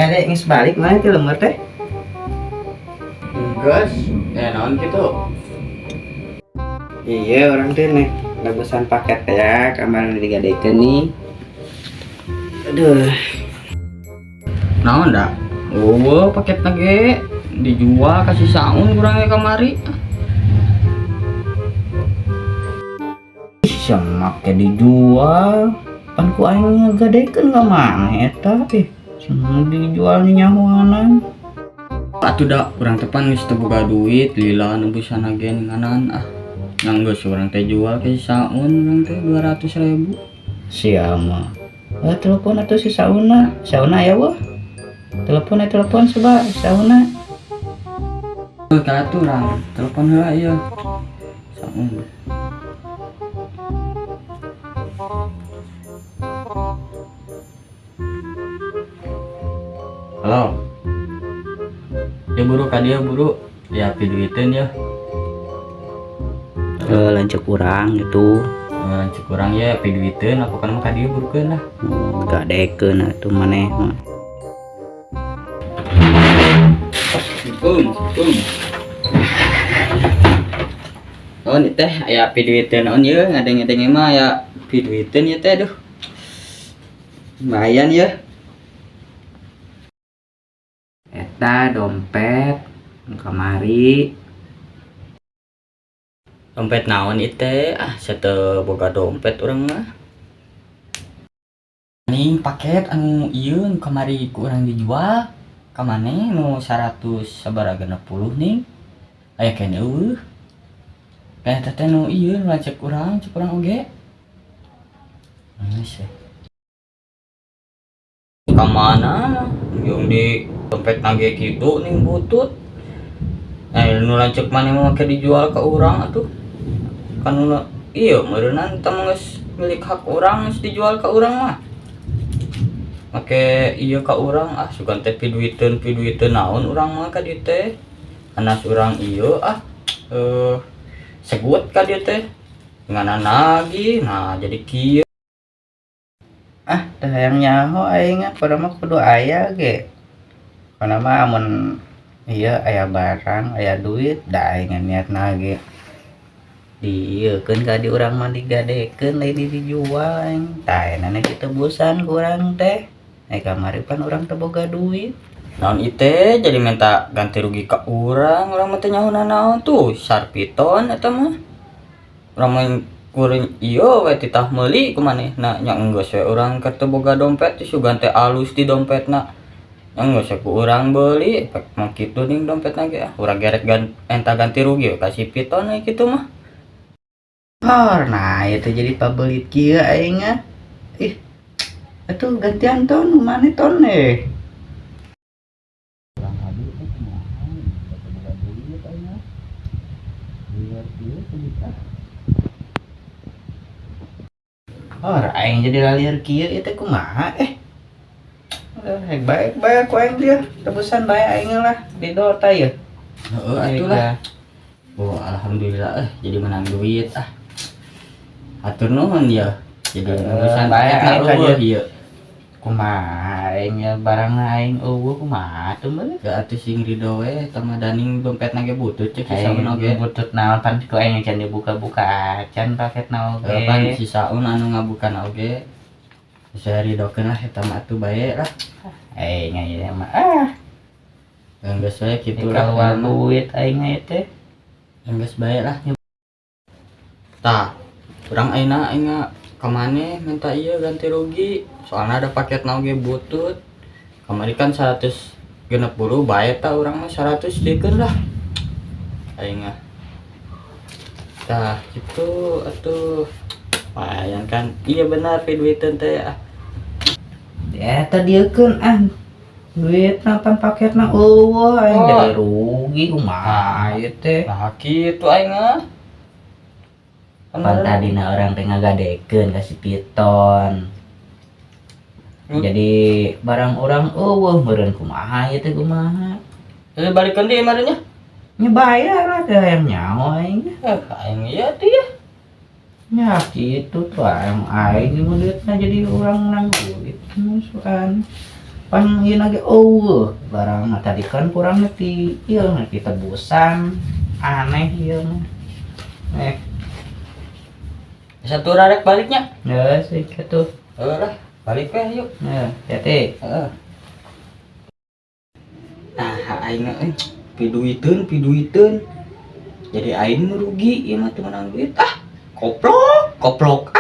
Dek geus balik mana ti lemur teh? Geus, naon gitu. Iya orang teh nek nebusan paket ya kamar digadekeun nih. Aduh, Naon dah? Oh, paket ge dijual kasih saun kurangnya kamari. semak ke dijual. Pan ku aing ngagadekeun ka maneh eta teh. Semua dijual nyahoanan. Atuh dah, urang tepan geus teu boga duit, lila nembusan agen nganan Yang geus urang teh jual kasih saun urang teh 200.000. Sia mah. Telepon atuh si Sauna. Sauna aya wah. Telepon coba Sauna. Ka atuh urang telepon heula ieu. Saun. Halo. Ya buru ka dia buru. Ya piduiteun ya. Lanjut kurang gitu. Cek urang ya piduiteun apa kan mah ka dieu burukeun lah. Gadekeun atuh maneh mah. Bum. Oh ini teh aya piduiteun naon ieu ngadeng-ngadeng mah aya piduiteun ieu teh aduh. Lumayan ya. Eta dompet kamari. Dompet naon ieu teh? Sateu boga dompet urang mah. Ning paket anu ieu nu kamari ku urang dijual. Ka maneh nu 100 sabaraha 60 ning. Aya kene eueuh. Eta teh nu ieu nu cek urang oge. Geus. Ka mana? Yung di dompet nage kitu ning butut. Nu lancek maneh make dijual ka urang atuh. Kan ieu meureunna teh geus milik hak urang geus dijual ka urang mah. Make ieu ka urang sugan teh piduiteun naon urang mah ka dieu teh. Anas urang ieu segut ka dieu teh. Nganan lagi nah jadi kieu. Teh hayang nyaho aing pada mah kudu aya ge. Kana mah amun ieu aya barang, aya duit, da aing niatna ge dieukeun ka di urang mah digadekeun lain dijual aing. Tah enana kitu tebusan ku urang teh. Kamari pan urang teu boga duit. Naon ieu teh jadi minta ganti rugi ka urang mah teh nyahoana naon tuh sarpiton eta mah. Urang mah kuring ieu we titah meuli ku manehna nya geus we urang keur teu boga dompet sugan teh alus di dompetna. Nya geus ku urang beuli mah kitu ning dompetna ge urang gerek enta ganti rugi ka si piton we kitu mah. Nah itu jadi pabelit kieu aing atuh gantian ton maneh ton aing jadi laliar kieu ieu teh kumaha hek bae ku aing dia tebusan bae aing lah di dota ya. Heeh atuh lah. Oh alhamdulillah jadi menang duit Atur nuhun ya. Jadi tebusan bae aing eueuh ieu. Kumaha aing barang aing eueuh kumaha atuh meureun. Ya atuh sing rido we tama daning dompetna ge butut cek si Aing saun oge. butut naon pan ku aing can dibuka-buka can paketna oge. Pan si saun anu ngabukan oge. Saya ridokeun lah eta mah atuh bae lah. Aing ieu mah Geus we kitu lah lah duit aing ieu teh. Geus bae lah. Tah, urang ayeuna aing ka maneh minta ieu ganti rugi. Soalna ada paket oge butut. Kamari kan 160 bae tah urang mah 100 dikeun lah. Aing tah kitu atuh. Lumayan kan. Iya benar piduiteun teh Eta dieukeun duitna pan paketna eueuh aing jadi rugi kumaha ieu teh. Nah kitu aing Pan tadina orang teh ngagadekeun ka si piton. Jadi barang orang eueuh meureun kumaha ieu teh kumaha. Balikeun deui mah nya. Nya bayar lah teh hayang nyaho aing. Aing ieu teh ya. Ya gitu tuh aing mah duitna jadi orang nang duit musuhan. Pang ieu lagi barang mah tadi kan kurang ti ieu ti tebusan aneh ieu mah. Satu rarek baliknya. Ya sih gitu. Lah, balik we yuk. Ya, hati. Heeh. Nah, aing piduiteun. Jadi aing merugi ieu mah teu menang duit. Koplok.